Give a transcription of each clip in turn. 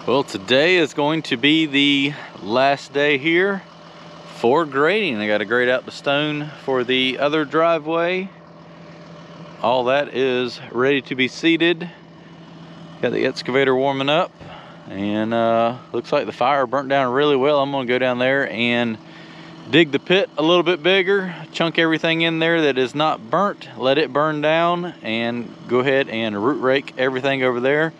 Well, today is going to be the last day here for grading. I got to grade out the stone for the other driveway. All that is ready to be seeded. Got the excavator warming up, and looks like the fire burnt down really well. I'm gonna go down there and dig the pit a little bit bigger, chunk everything in there that is not burnt, let it burn down, and go ahead and root rake everything over there.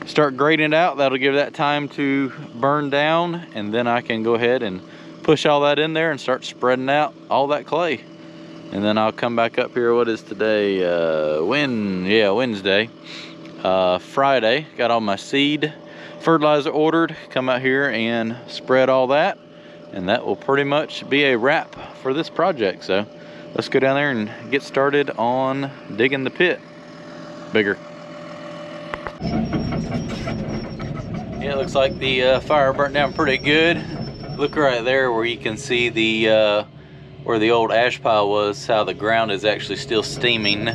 Start grading it out. That'll give that time to burn down, and then I can go ahead and push all that in there and start spreading out all that clay. And then I'll come back up here. What is today? Wednesday. Friday, got all my seed fertilizer ordered. Come out here and spread all that, and that will pretty much be a wrap for this project. So let's go down there and get started on digging the pit bigger. Yeah, it looks like the fire burnt down pretty good. Look right there where you can see the where the old ash pile was, how the ground is actually still steaming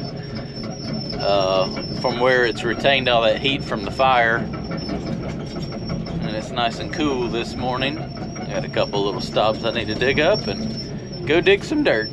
from where it's retained all that heat from the fire. And it's nice and cool this morning. Got a couple little stubs I need to dig up and go dig some dirt.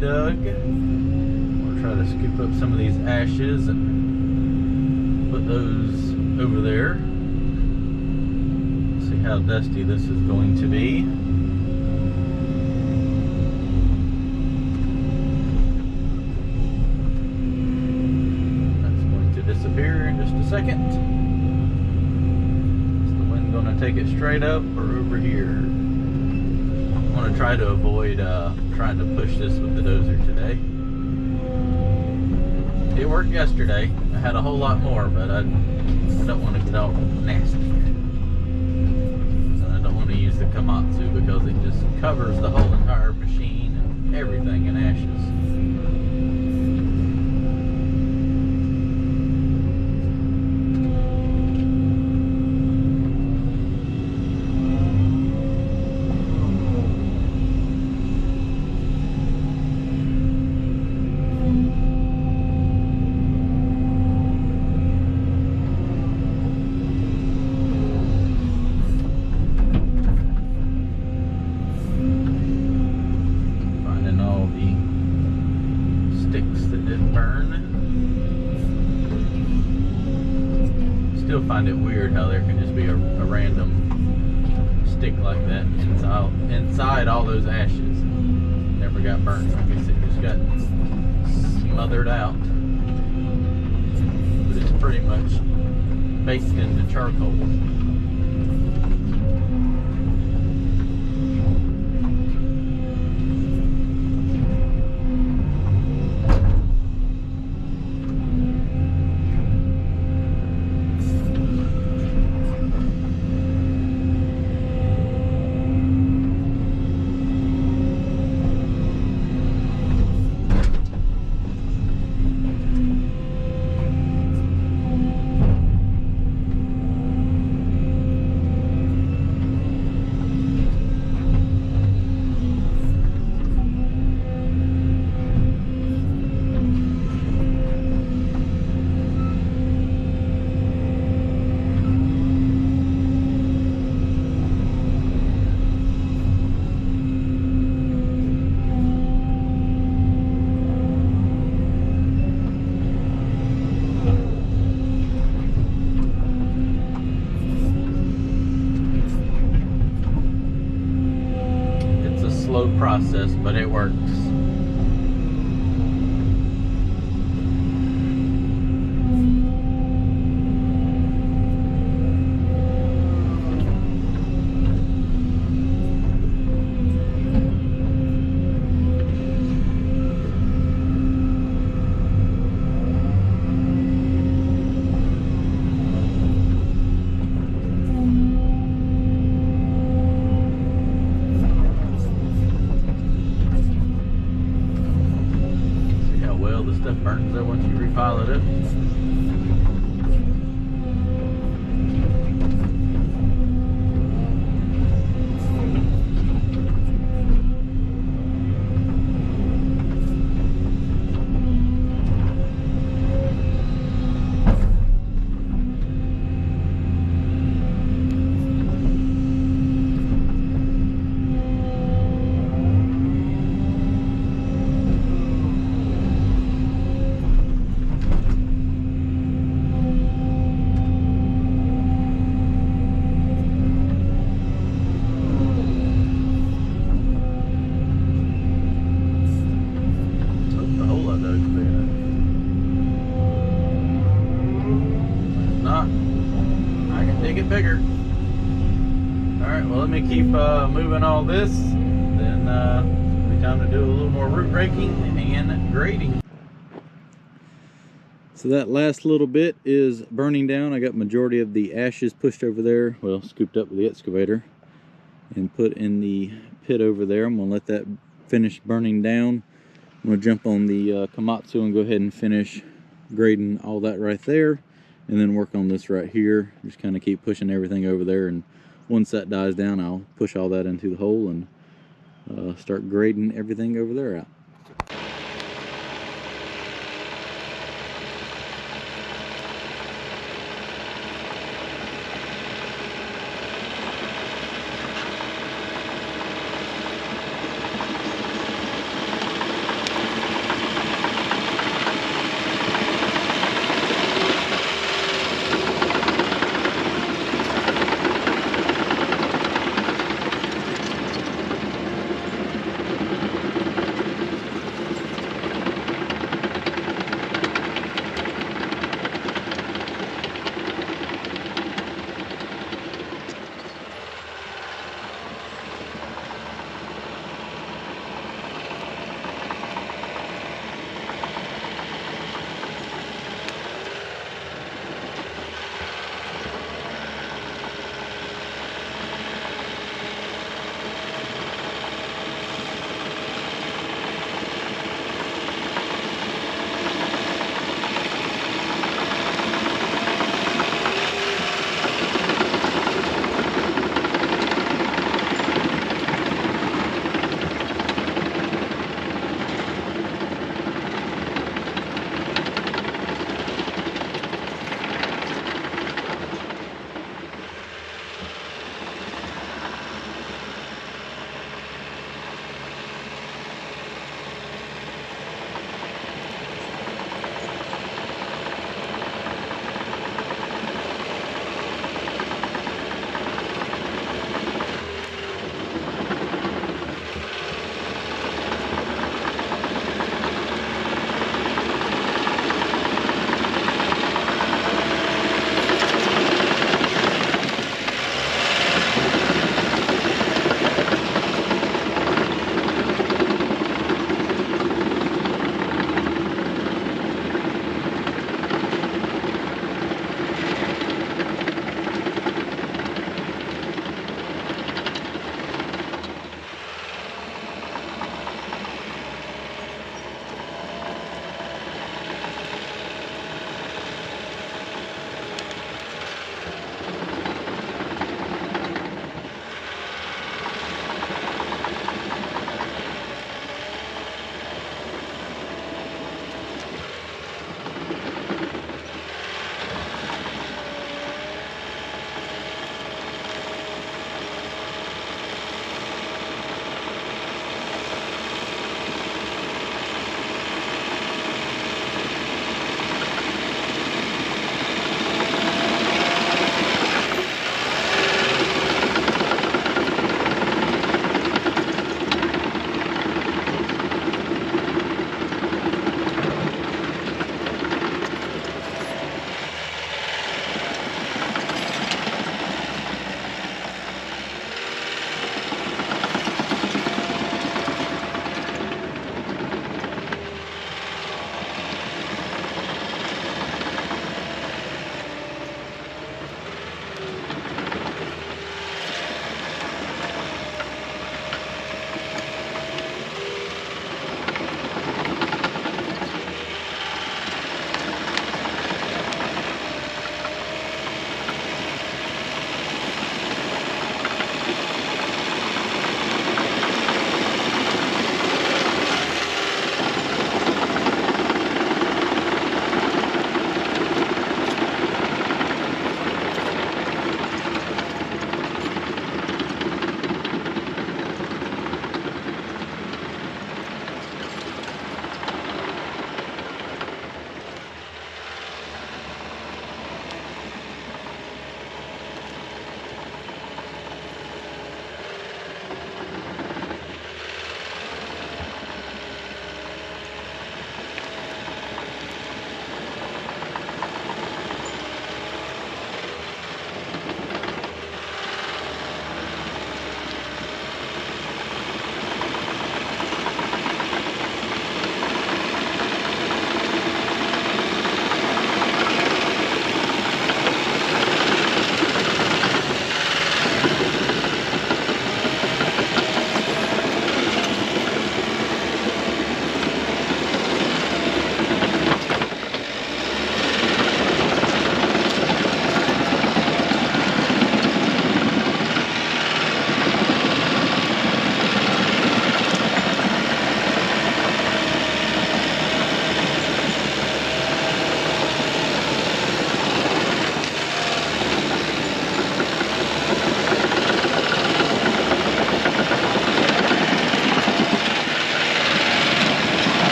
dug. We'll try to scoop up some of these ashes and put those over there. See how dusty this is going to be. That's going to disappear in just a second. Is the wind going to take it straight up or over here? I want to try to avoid trying to push this with the dozer today. It worked yesterday. I had a whole lot more, but I don't want to get all nasty. And I don't want to use the Komatsu because it just covers the whole entire machine and everything in ashes. Still find it weird how there can just be a random stick like that inside all those ashes. Never got burnt. I guess it just got smothered out. But it's pretty much baked into charcoal. Process, but it works. Stuff burns there once you repile it up. Bigger. Alright, well, let me keep moving all this, then it'll be time to do a little more root raking and grading. So that last little bit is burning down. I got majority of the ashes pushed over there, well, scooped up with the excavator and put in the pit over there. I'm gonna let that finish burning down. I'm gonna jump on the Komatsu and go ahead and finish grading all that right there, and then work on this right here. Just kind of keep pushing everything over there, and once that dies down, I'll push all that into the hole and start grading everything over there out.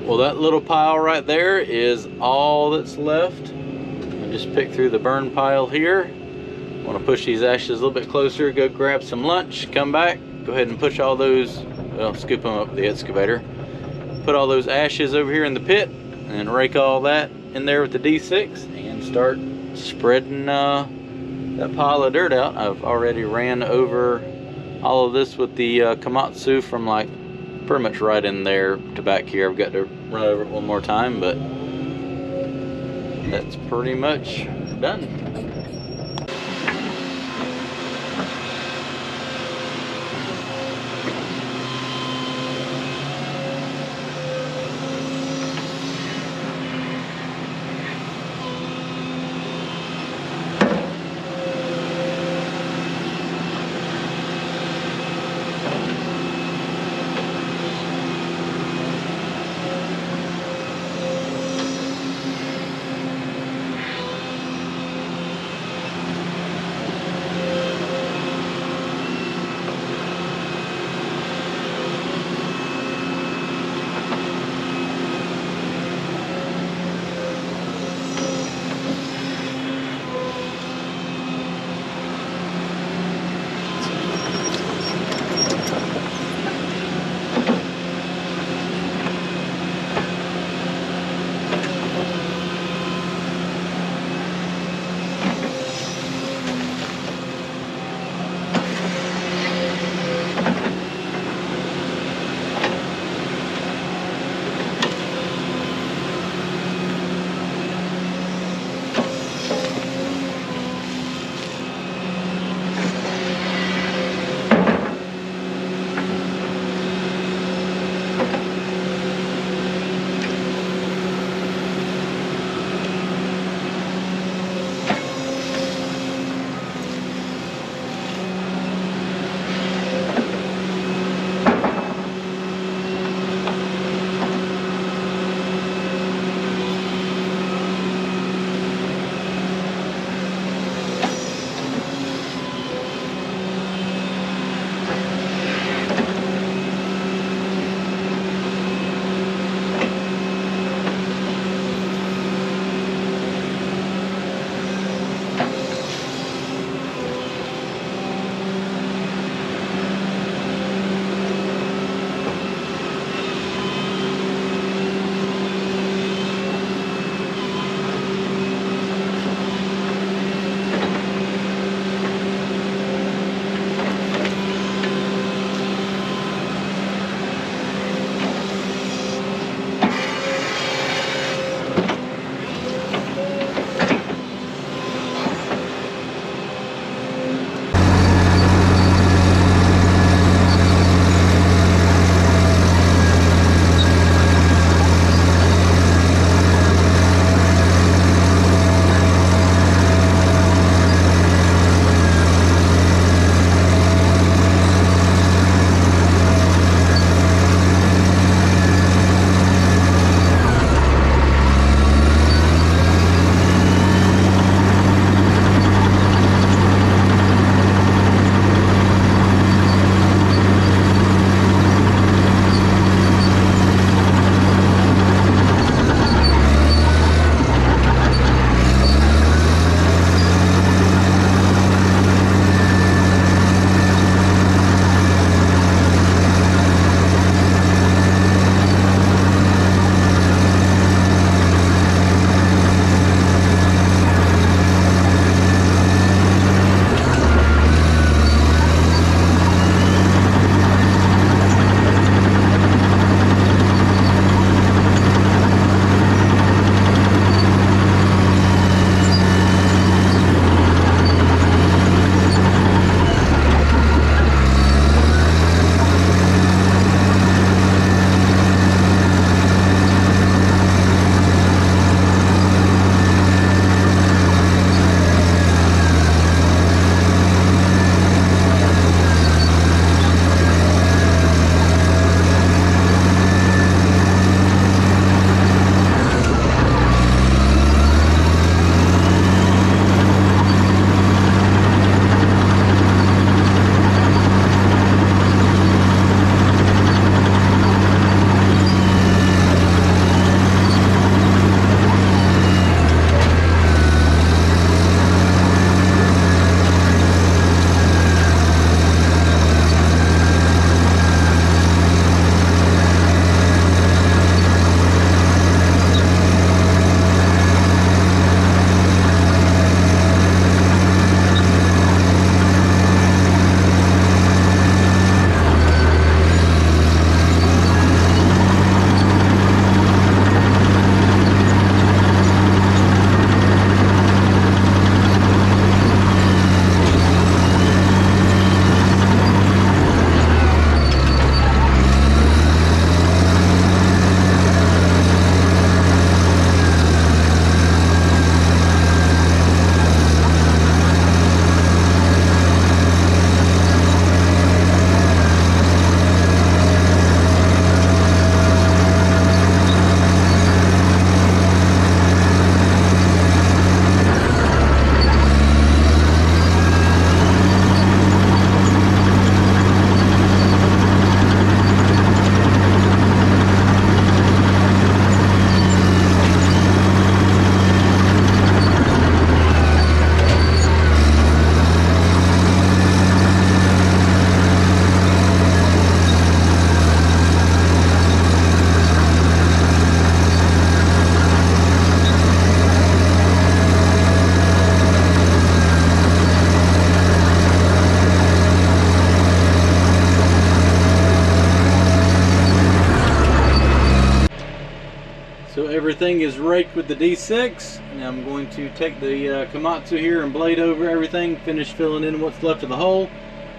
Well, that little pile right there is all that's left. I just picked through the burn pile here. Want to push these ashes a little bit closer, go grab some lunch, come back, go ahead and push all those, well, scoop them up with the excavator. Put all those ashes over here in the pit and rake all that in there with the D6 and start spreading that pile of dirt out. I've already ran over all of this with the Komatsu from like pretty much right in there to back here. I've got to run over it one more time, but that's pretty much done. So everything is raked with the D6. Now I'm going to take the Komatsu here and blade over everything, finish filling in what's left of the hole,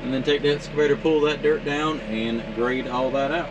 and then take the excavator, pull that dirt down, and grade all that out.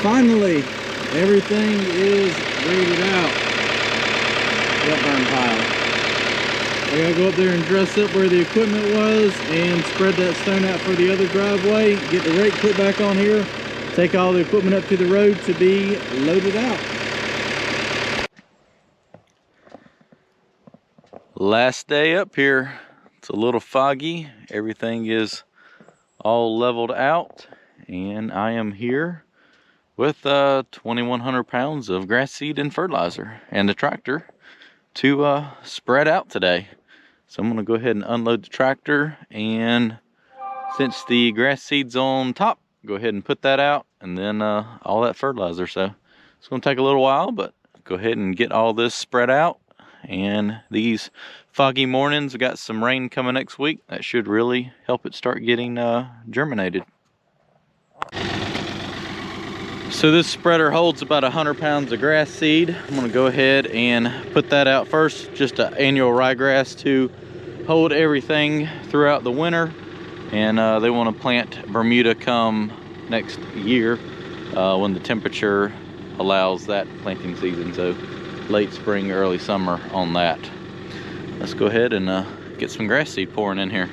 Finally, everything is graded out. Wet burn pile. I gotta go up there and dress up where the equipment was and spread that stone out for the other driveway. Get the rake put back on here. Take all the equipment up to the road to be loaded out. Last day up here. It's a little foggy. Everything is all leveled out, and I am here with 2,100 pounds of grass seed and fertilizer and the tractor to spread out today. So I'm gonna go ahead and unload the tractor, and since the grass seed's on top, go ahead and put that out, and then all that fertilizer. So it's gonna take a little while, but go ahead and get all this spread out. And these foggy mornings, we got some rain coming next week. That should really help it start getting germinated. So this spreader holds about 100 pounds of grass seed. I'm gonna go ahead and put that out first, just an annual ryegrass to hold everything throughout the winter. And they wanna plant Bermuda come next year when the temperature allows that planting season. So late spring, early summer on that. Let's go ahead and get some grass seed pouring in here.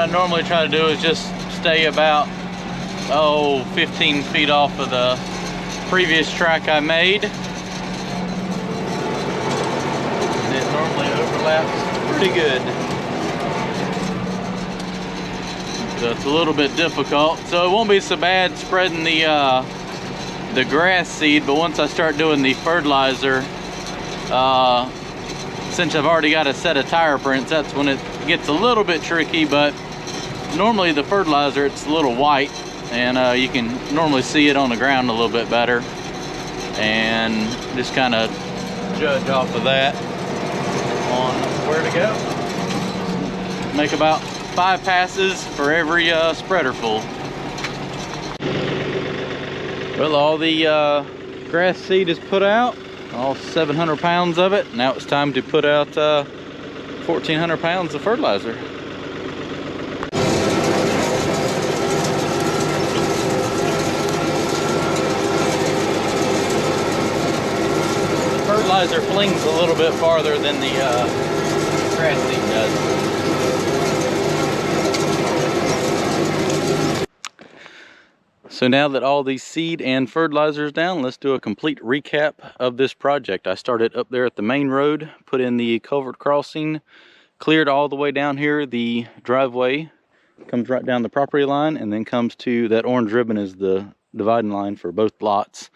I normally try to do is just stay about 15 feet off of the previous track I made. And it normally overlaps pretty good. So it's a little bit difficult. So it won't be so bad spreading the grass seed, but once I start doing the fertilizer, since I've already got a set of tire prints, that's when it gets a little bit tricky. But normally the fertilizer, it's a little white, and you can normally see it on the ground a little bit better, and just kind of judge off of that on where to go. Make about 5 passes for every spreader full. Well, all the grass seed is put out, all 700 pounds of it. Now it's time to put out 1,400 pounds of fertilizer. The fertilizer flings a little bit farther than the grass seed does. So now that all the seed and fertilizer is down, let's do a complete recap of this project. I started up there at the main road, put in the culvert crossing, cleared all the way down here. The driveway comes right down the property line and then comes to that orange ribbon is the dividing line for both lots.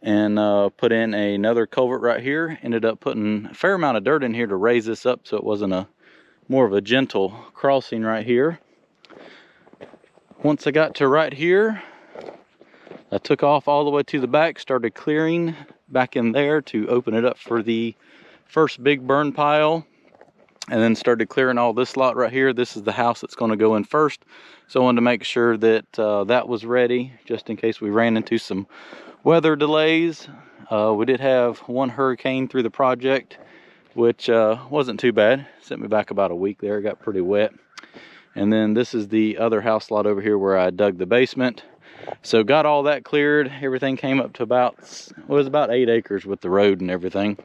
And put in another culvert right here. Ended up putting a fair amount of dirt in here to raise this up so it wasn't more of a gentle crossing right here. Once I got to right here, I took off all the way to the back, started clearing back in there to open it up for the first big burn pile, and then started clearing all this lot right here. This is the house that's going to go in first, so I wanted to make sure that that was ready just in case we ran into some weather delays. We did have one hurricane through the project, which wasn't too bad. Sent me back about a week there. It got pretty wet. And then this is the other house lot over here where I dug the basement. So got all that cleared. Everything came up to about, it was about 8 acres with the road and everything.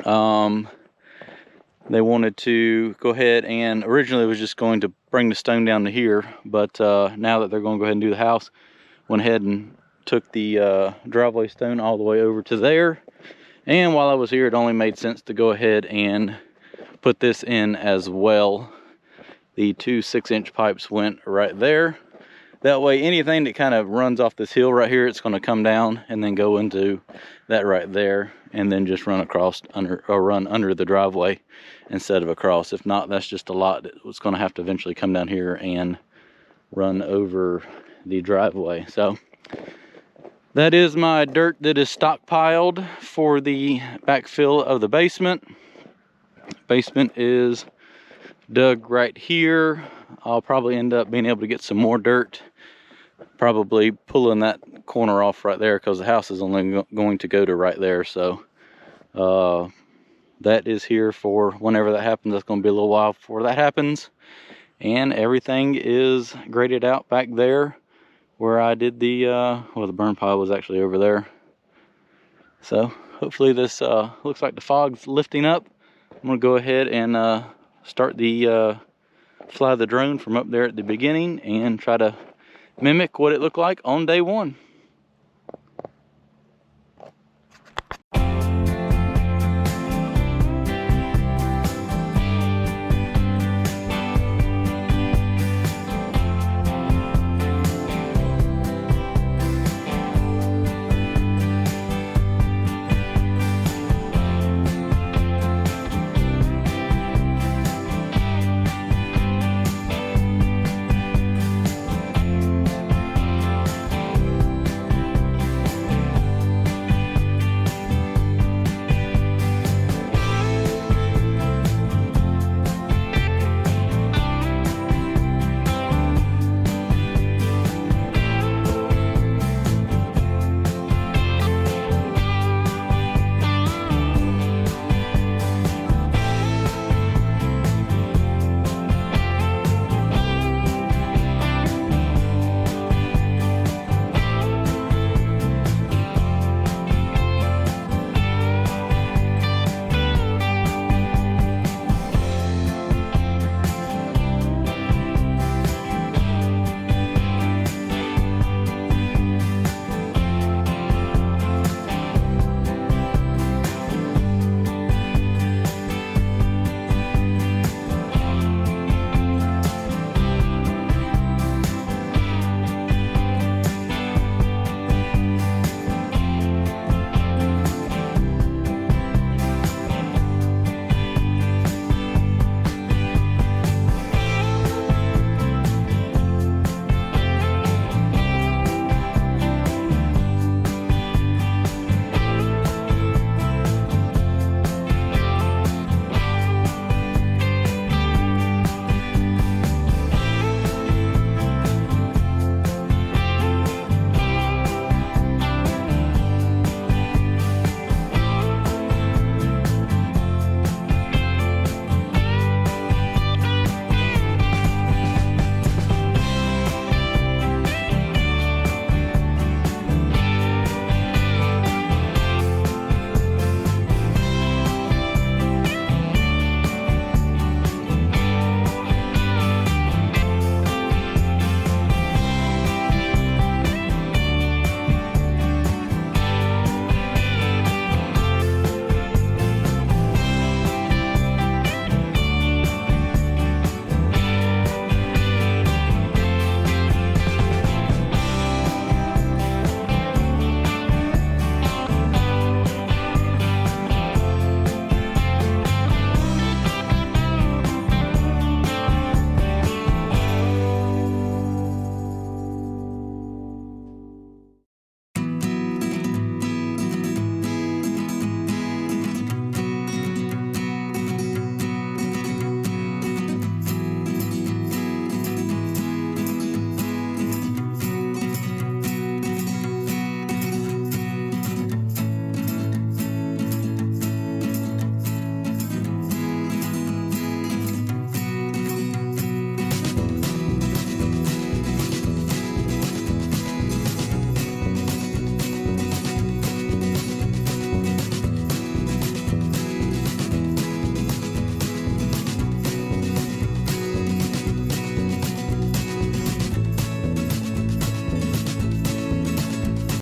They wanted to go ahead and originally was just going to bring the stone down to here, but now that they're going to go ahead and do the house, went ahead and took the driveway stone all the way over to there. And while I was here, it only made sense to go ahead and put this in as well. The 2 6-inch pipes went right there. That way, anything that kind of runs off this hill right here, it's going to come down and then go into that right there, and then just run across under, or run under the driveway instead of across. If not, that's just a lot that was going to have to eventually come down here and run over the driveway. So that is my dirt that is stockpiled for the backfill of the basement. Basement is dug right here. I'll probably end up being able to get some more dirt, probably pulling that corner off right there because the house is only going to go to right there. So that is here for whenever that happens. That's going to be a little while before that happens. And everything is graded out back there where I did the well, the burn pile was actually over there. So hopefully this looks like the fog's lifting up. I'm going to go ahead and start the fly the drone from up there at the beginning and try to mimic what it looked like on day 1.